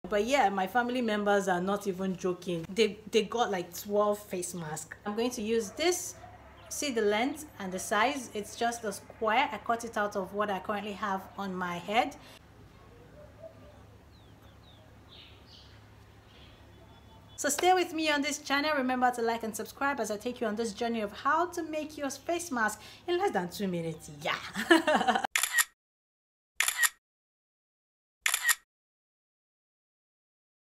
But yeah, my family members are not even joking. They got like 12 face masks. I'm going to use this. See the length and the size, it's just a square. I cut it out of what I currently have on my head. So stay with me on this channel. Remember to like and subscribe as I take you on this journey of how to make your face mask in less than 2 minutes. Yeah.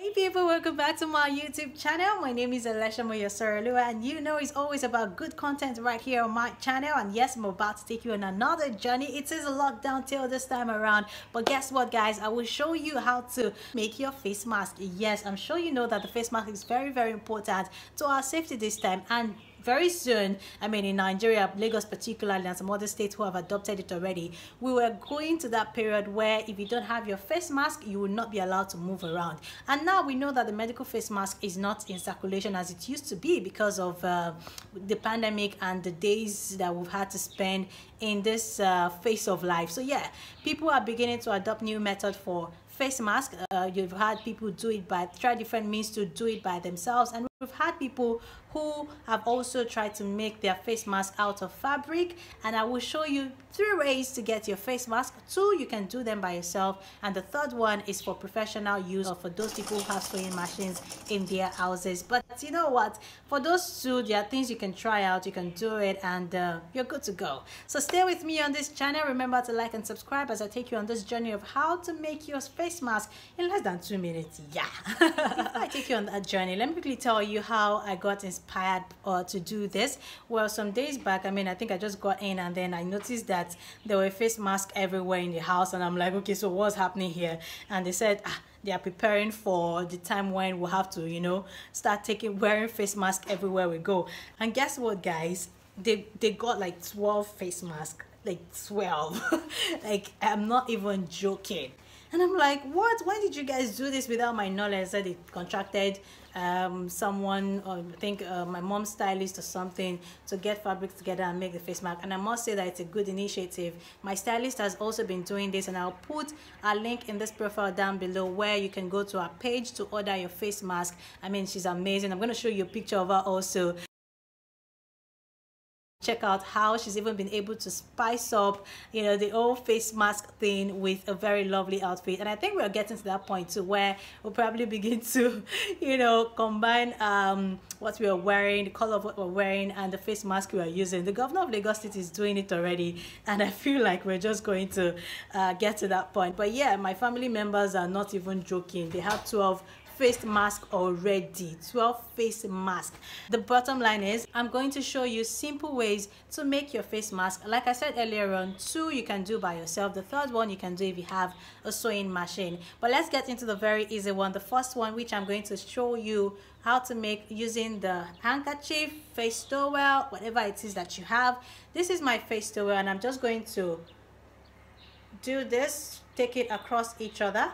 Hey people, welcome back to my YouTube channel. My name is Alesha Moyosorolua, and you know it's always about good content right here on my channel. And yes, I'm about to take you on another journey. It is a lockdown tale this time around, but guess what guys, I will show you how to make your face mask. Yes, I'm sure you know that the face mask is very important to our safety this time, and very soon, I mean in Nigeria, Lagos particularly, and some other states who have adopted it already, we were going to that period where if you don't have your face mask, you will not be allowed to move around. And now we know that the medical face mask is not in circulation as it used to be because of the pandemic and the days that we've had to spend in this phase of life. So yeah, people are beginning to adopt new methods for face mask. You've had people try different means to do it by themselves, and we've had people who have also tried to make their face mask out of fabric, and I will show you 3 ways to get your face mask. 2, you can do them by yourself, and the 3rd one is for professional use or for those people who have sewing machines in their houses. But you know what, for those 2, there are things you can try out, you can do it, and you're good to go. So stay with me on this channel. Remember to like and subscribe as I take you on this journey of how to make your face mask in less than 2 minutes. Yeah. Before I take you on that journey, let me quickly tell you how I got inspired to do this. Well, some days back, I think I just got in and then I noticed that there were face masks everywhere in the house, and I'm like, okay, so what's happening here? And they said they are preparing for the time when we'll have to, you know, start wearing face masks everywhere we go. And guess what guys, they got like 12 face masks, like 12. Like, I'm not even joking. And I'm like, what? Why did you guys do this without my knowledge? That they contracted someone, or I think my mom's stylist or something, to get fabrics together and make the face mask. And I must say that it's a good initiative. My stylist has also been doing this, and I'll put a link in this profile down below where you can go to our page to order your face mask. I mean, she's amazing. I'm going to show you a picture of her also. Check out how she's even been able to spice up, you know, the whole face mask thing with a very lovely outfit. And I think we're getting to that point too where we'll probably begin to, you know, combine what we are wearing, the color of what we're wearing, and the face mask we are using. The governor of Lagos State is doing it already, and I feel like we're just going to get to that point. But yeah, my family members are not even joking. They have 12 face mask already. 12 face mask. The bottom line is, I'm going to show you simple ways to make your face mask. Like I said earlier on, 2 you can do by yourself. The 3rd one you can do if you have a sewing machine. But let's get into the very easy one. The first one, which I'm going to show you how to make using the handkerchief, face towel, whatever it is that you have. This is my face towel, and I'm just going to do this, take it across each other.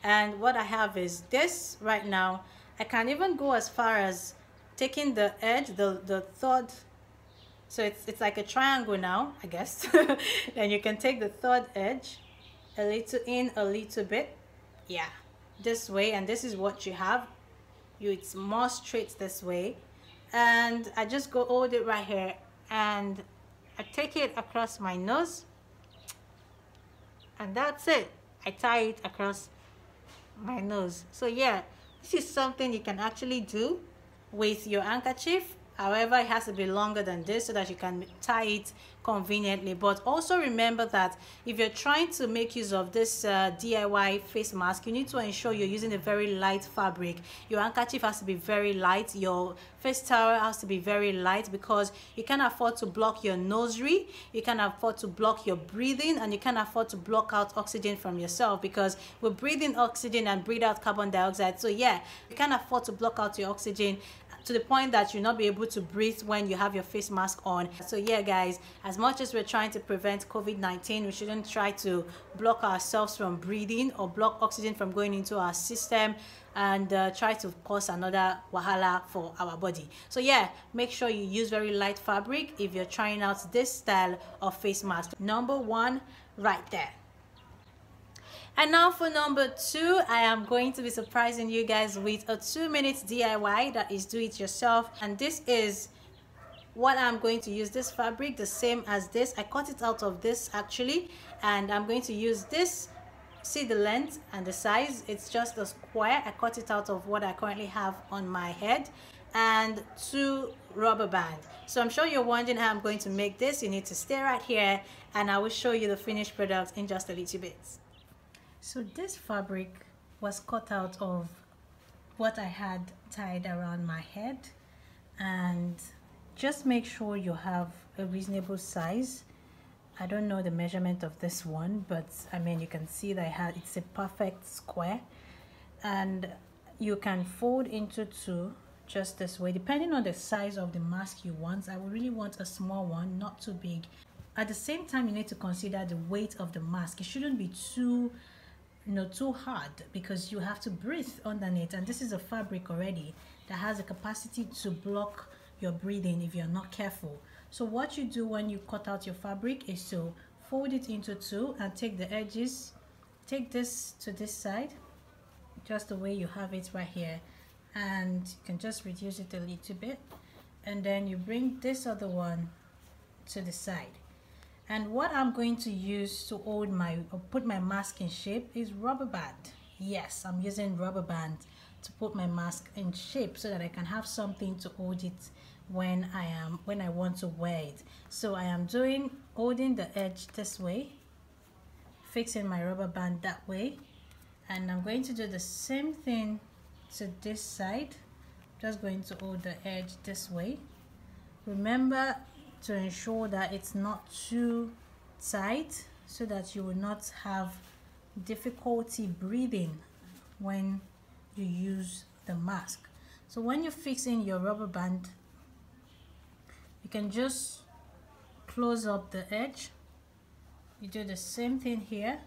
And what I have is this right now. I can even go as far as taking the edge, the third, so it's like a triangle now, I guess. Then you can take the 3rd edge a little bit, yeah, this way, and this is what you have. It's more straight this way, and I just hold it right here, and I take it across my nose, and that's it. I tie it across my nose. So yeah, this is something you can actually do with your handkerchief. However, it has to be longer than this so that you can tie it conveniently. But also remember that if you're trying to make use of this DIY face mask, you need to ensure you're using a very light fabric. Your handkerchief has to be very light. Your face towel has to be very light, because you can't afford to block your nosary, you can't afford to block your breathing, and you can't afford to block out oxygen from yourself, because we're breathing oxygen and breathe out carbon dioxide. So yeah, you can't afford to block out your oxygen to the point that you'll not be able to breathe when you have your face mask on. So yeah guys, as much as we're trying to prevent COVID-19, we shouldn't try to block ourselves from breathing or block oxygen from going into our system and try to cause another wahala for our body. So yeah, make sure you use very light fabric if you're trying out this style of face mask. Number 1 right there. And now for number 2, I am going to be surprising you guys with a 2-minute DIY that is do it yourself. And this is what I'm going to use. This fabric, the same as this. I cut it out of this actually, and I'm going to use this. See the length and the size, it's just a square. I cut it out of what I currently have on my head, and 2 rubber band. So I'm sure you're wondering how I'm going to make this. You need to stay right here and I will show you the finished product in just a little bit. So this fabric was cut out of what I had tied around my head, and just make sure you have a reasonable size. I don't know the measurement of this one, but I mean, you can see that it's a perfect square, and you can fold into 2 just this way, depending on the size of the mask you want. I would really want a small one, not too big. At the same time, you need to consider the weight of the mask. It shouldn't be too hard, because you have to breathe underneath, and this is a fabric already that has a capacity to block your breathing if you're not careful. So what you do when you cut out your fabric is to fold it into 2 and take the edges, take this to this side just the way you have it right here, and you can just reduce it a little bit, and then you bring this other one to the side. And what I'm going to use to hold or put my mask in shape is rubber band. Yes, I'm using rubber band to put my mask in shape so that I can have something to hold it when I want to wear it. So I am holding the edge this way, fixing my rubber band that way, and I'm going to do the same thing to this side. Just going to hold the edge this way. Remember to ensure that it's not too tight so that you will not have difficulty breathing when you use the mask. So when you're fixing your rubber band, you can just close up the edge. You do the same thing here,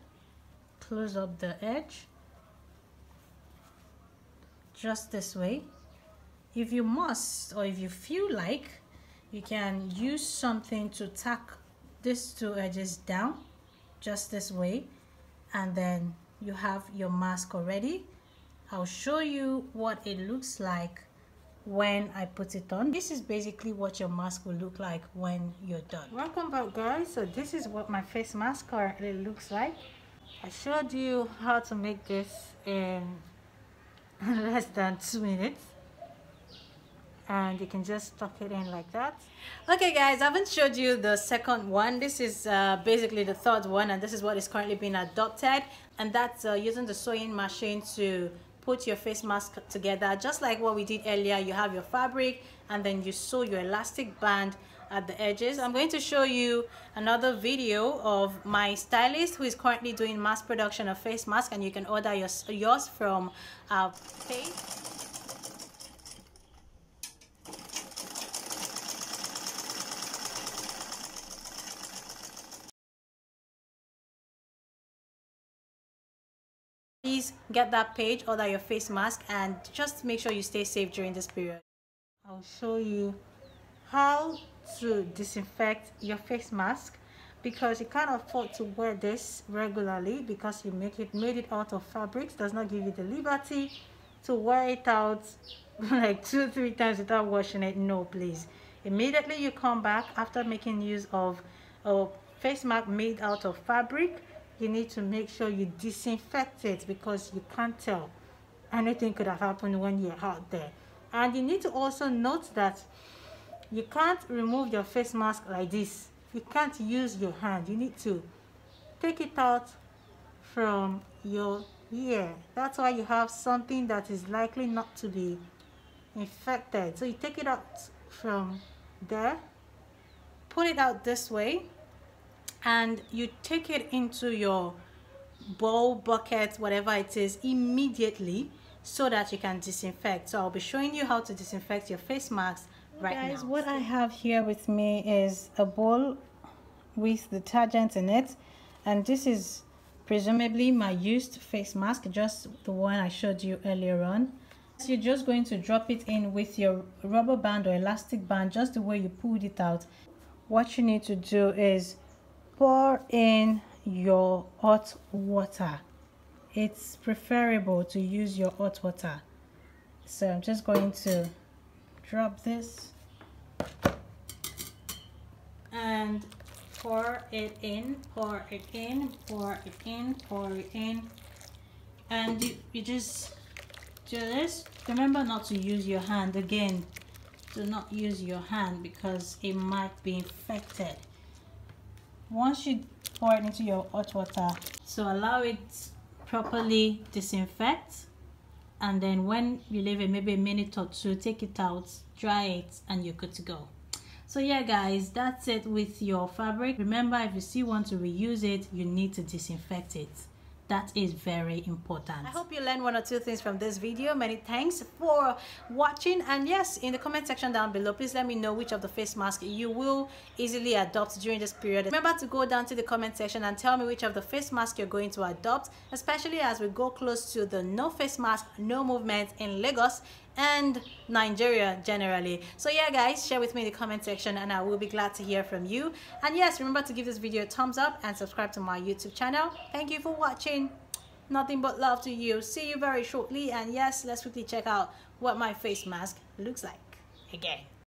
close up the edge just this way. If you must, or if you feel like, you can use something to tack these 2 edges down just this way, and then you have your mask already. I'll show you what it looks like when I put it on. This is basically what your mask will look like when you're done. Welcome back, guys. So this is what my face mask currently looks like. I showed you how to make this in less than 2 minutes, and you can just tuck it in like that. Okay guys, I haven't showed you the second one. This is basically the third one, and this is what is currently being adopted, and that's using the sewing machine to put your face mask together. Just like what we did earlier, you have your fabric and then you sew your elastic band at the edges. I'm going to show you another video of my stylist who is currently doing mass production of face mask, and you can order yours from our page. Please get that page, order your face mask, and just make sure you stay safe during this period. I'll show you how to disinfect your face mask, because you can't afford to wear this regularly because you made it out of fabrics. Does not give you the liberty to wear it out like 2-3 times without washing it. No, please. Immediately you come back after making use of a face mask made out of fabric, you need to make sure you disinfect it, because you can't tell. Anything could have happened when you're out there. And you need to also note that you can't remove your face mask like this. You can't use your hand. You need to take it out from your ear. That's why you have something that is likely not to be infected. So you take it out from there, put it out this way, and you take it into your bowl, bucket, whatever it is, immediately, so that you can disinfect. So I'll be showing you how to disinfect your face mask right now. Guys, what I have here with me is a bowl with detergent in it, and this is presumably my used face mask, just the one I showed you earlier on. So you're just going to drop it in with your rubber band or elastic band, just the way you pulled it out. What you need to do is pour in your hot water it's preferable to use your hot water. So I'm just going to drop this and pour it in, pour it in, pour it in, pour it in. And you just do this. Remember not to use your hand again. Do not use your hand because it might be infected. Once you pour it into your hot water, so allow it properly disinfect, and then when you leave it maybe a minute or two, take it out, dry it, and you're good to go. So yeah guys, that's it with your fabric. Remember, if you still want to reuse it, you need to disinfect it. That is very important. I hope you learned one or two things from this video. Many thanks for watching. And yes, in the comment section down below, please let me know which of the face masks you will easily adopt during this period. Remember to go down to the comment section and tell me which of the face masks you're going to adopt, especially as we go close to the no face mask, no movement in Lagos and Nigeria generally. So yeah guys, share with me in the comment section and I will be glad to hear from you. And yes, remember to give this video a thumbs up and subscribe to my YouTube channel. Thank you for watching. Nothing but love to you. See you very shortly. And yes, let's quickly check out what my face mask looks like again.